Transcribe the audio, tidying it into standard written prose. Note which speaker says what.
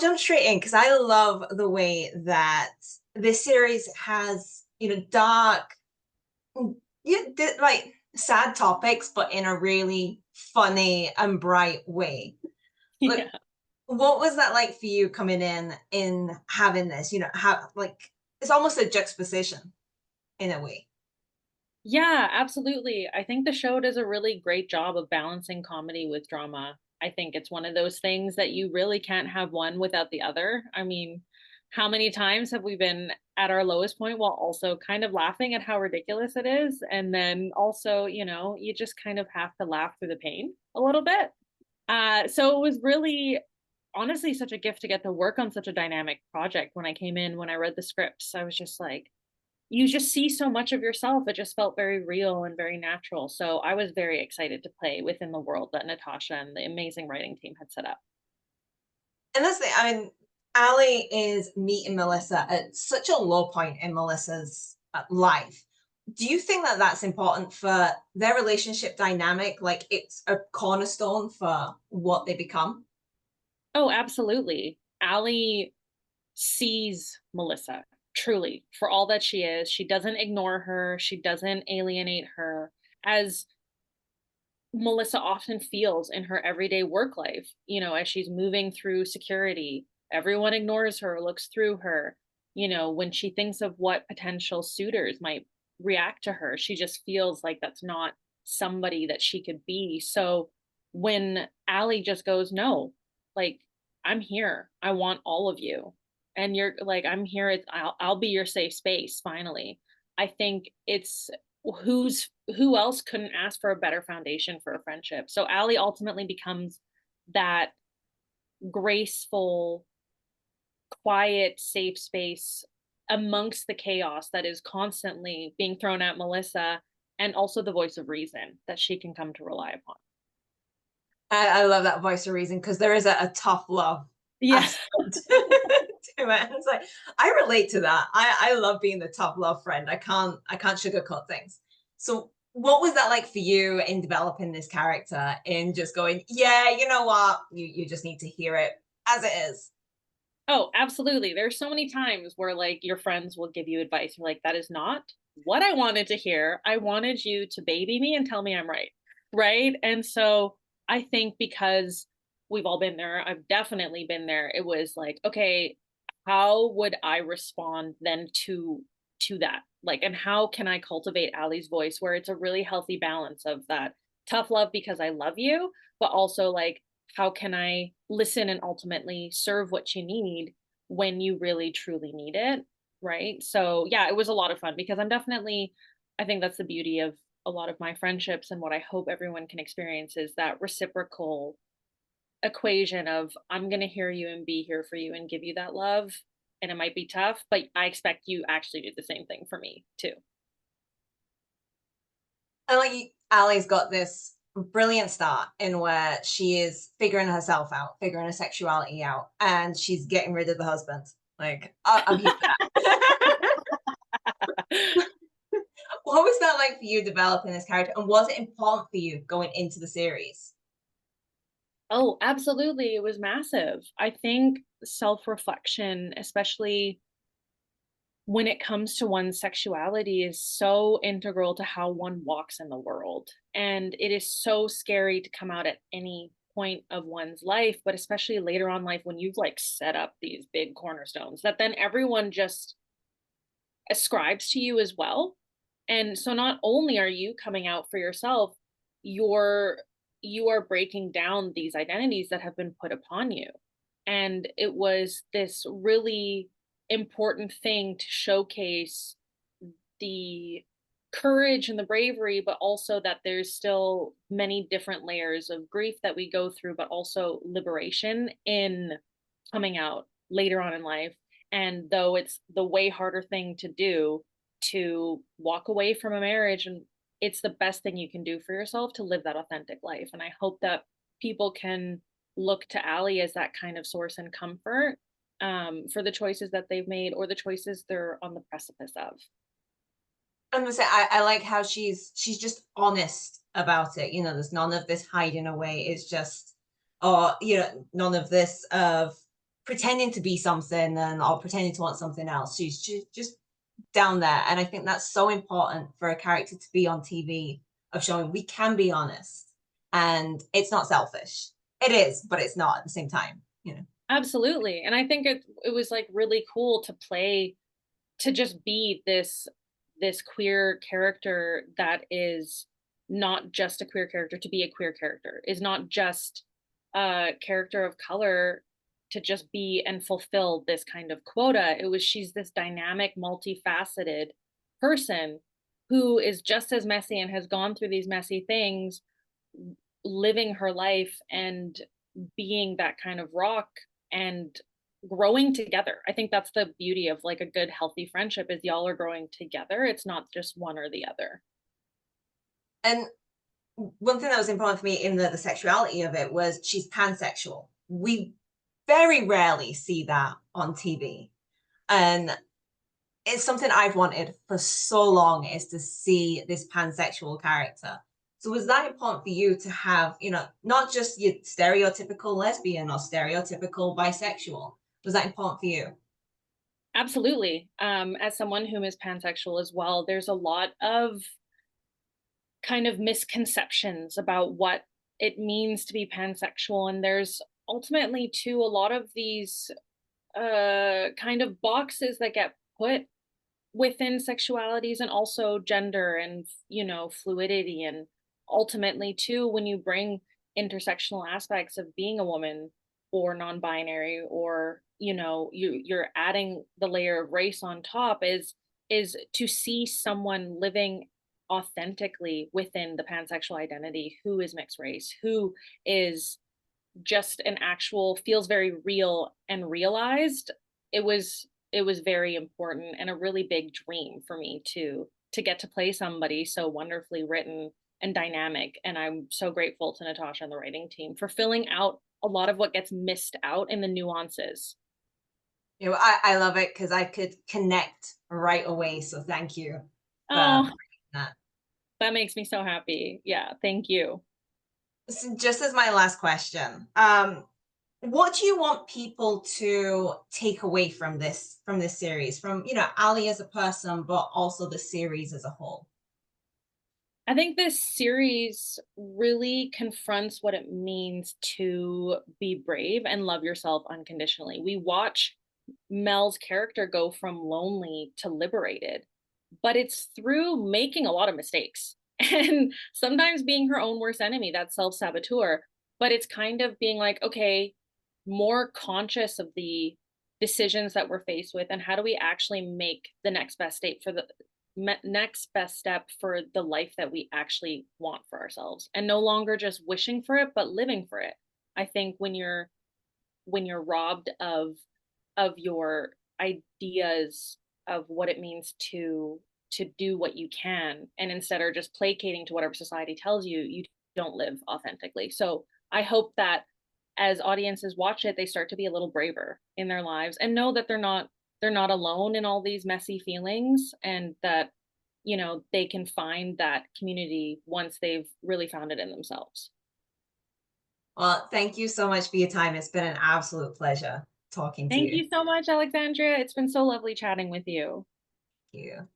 Speaker 1: Jump straight in because I love the way that this series has, dark, yeah, like sad topics, but in a really funny and bright way. Look,
Speaker 2: Yeah.
Speaker 1: what was that like for you coming in having this? How like it's almost a juxtaposition in a way.
Speaker 2: Yeah, absolutely. I think the show does a really great job of balancing comedy with drama. I think it's one of those things that you really can't have one without the other. I mean, how many times have we been at our lowest point while also kind of laughing at how ridiculous it is? And then also, you just kind of have to laugh through the pain a little bit. So it was really honestly such a gift to get to work on such a dynamic project. When I came in, when I read the scripts, I was just like, you just see so much of yourself. It just felt very real and very natural. So I was very excited to play within the world that Natasha and the amazing writing team had set up.
Speaker 1: And that's the I mean, Allie is meeting Melissa at such a low point in Melissa's life. Do you think that that's important for their relationship dynamic? Like it's a cornerstone for what they become?
Speaker 2: Oh, absolutely. Allie sees Melissa truly for all that she is. She doesn't ignore her, she doesn't alienate her, as Melissa often feels in her everyday work life, as she's moving through security. Everyone ignores her, looks through her. When she thinks of what potential suitors might react to her, she just feels like that's not somebody that she could be. So when Allie just goes, no, like, I'm here. I want all of you. And you're like, I'm here. I'll be your safe space finally. I think it's who else couldn't ask for a better foundation for a friendship. So Allie ultimately becomes that graceful, quiet, safe space amongst the chaos that is constantly being thrown at Melissa, and also the voice of reason that she can come to rely upon.
Speaker 1: I love that voice of reason because there is a tough love
Speaker 2: Yeah.
Speaker 1: aspect to it. And it's like I relate to that. I love being the tough love friend. I can't sugarcoat things. So what was that like for you in developing this character in just going, yeah, you know what? You just need to hear it as it is.
Speaker 2: Oh, absolutely. There's so many times where like your friends will give you advice. You're like, that is not what I wanted to hear. I wanted you to baby me and tell me I'm right. Right. And so I think because we've all been there, I've definitely been there. It was like, okay, how would I respond then to that? Like, and how can I cultivate Allie's voice where it's a really healthy balance of that tough love because I love you, but also like how can I listen and ultimately serve what you need when you really truly need it, right? So yeah, it was a lot of fun because I think that's the beauty of a lot of my friendships, and what I hope everyone can experience is that reciprocal equation of I'm going to hear you and be here for you and give you that love, and it might be tough, but I expect you actually do the same thing for me too.
Speaker 1: And like Allie's got this brilliant start in where she is figuring herself out, figuring her sexuality out, and she's getting rid of the husband. Like, I'm here for that. What was that like for you developing this character? And was it important for you going into the series?
Speaker 2: Oh, absolutely. It was massive. I think self reflection, especially when it comes to one's sexuality, is so integral to how one walks in the world. And it is so scary to come out at any point of one's life, but especially later on life when you've like set up these big cornerstones that then everyone just ascribes to you as well. And so not only are you coming out for yourself, you're you are breaking down these identities that have been put upon you. And it was this really important thing to showcase the courage and the bravery, but also that there's still many different layers of grief that we go through, but also liberation in coming out later on in life. And though it's the way harder thing to do to walk away from a marriage, and it's the best thing you can do for yourself to live that authentic life. And I hope that people can look to Allie as that kind of source and comfort, for the choices that they've made or the choices they're on the precipice of.
Speaker 1: I'm gonna say I like how she's just honest about it. There's none of this hiding away. It's just, or none of this of pretending to be something and or pretending to want something else. She's just down there. And I think that's so important for a character to be on TV, of showing we can be honest and it's not selfish. It is, but it's not at the same time, you know.
Speaker 2: Absolutely, and I think it was, like, really cool to play to just be this queer character that is not just a queer character to be a queer character, is not just a character of color to just be and fulfill this kind of quota. It was she's this dynamic, multifaceted person who is just as messy and has gone through these messy things, living her life and being that kind of rock and growing together. I think that's the beauty of like a good healthy friendship is y'all are growing together. It's not just one or the other.
Speaker 1: And one thing that was important for me in the sexuality of it was she's pansexual. We very rarely see that on TV. And it's something I've wanted for so long, is to see this pansexual character. So was that important for you to have, you know, not just your stereotypical lesbian or stereotypical bisexual? Was that important for you?
Speaker 2: Absolutely. As someone who is pansexual as well, there's a lot of kind of misconceptions about what it means to be pansexual. And there's ultimately too a lot of these kind of boxes that get put within sexualities and also gender and fluidity, and ultimately too when you bring intersectional aspects of being a woman or non-binary, or you're adding the layer of race on top, is to see someone living authentically within the pansexual identity, who is mixed race, who is just an actual feels very real and realized. It was very important and a really big dream for me to get to play somebody so wonderfully written and dynamic, and I'm so grateful to Natasha and the writing team for filling out a lot of what gets missed out in the nuances.
Speaker 1: You know, I love it because I could connect right away. So thank you for
Speaker 2: Oh,
Speaker 1: that.
Speaker 2: that makes me so happy. Yeah, thank you.
Speaker 1: So just as my last question, what do you want people to take away from this series, from Ali as a person, but also the series as a whole?
Speaker 2: I think this series really confronts what it means to be brave and love yourself unconditionally. We watch Mel's character go from lonely to liberated, but it's through making a lot of mistakes and sometimes being her own worst enemy, that self saboteur. But it's kind of being like, okay, more conscious of the decisions that we're faced with and how do we actually make the next best state for the next best step for the life that we actually want for ourselves, and no longer just wishing for it but living for it. I think when you're robbed of your ideas of what it means to do what you can, and instead are just placating to whatever society tells you, you don't live authentically. So I hope that as audiences watch it, they start to be a little braver in their lives and know that they're not alone in all these messy feelings, and that they can find that community once they've really found it in themselves.
Speaker 1: Well, thank you so much for your time. It's been an absolute pleasure talking to
Speaker 2: Thank
Speaker 1: you.
Speaker 2: you so much, Alexandria. It's been so lovely chatting with you.
Speaker 1: Thank you.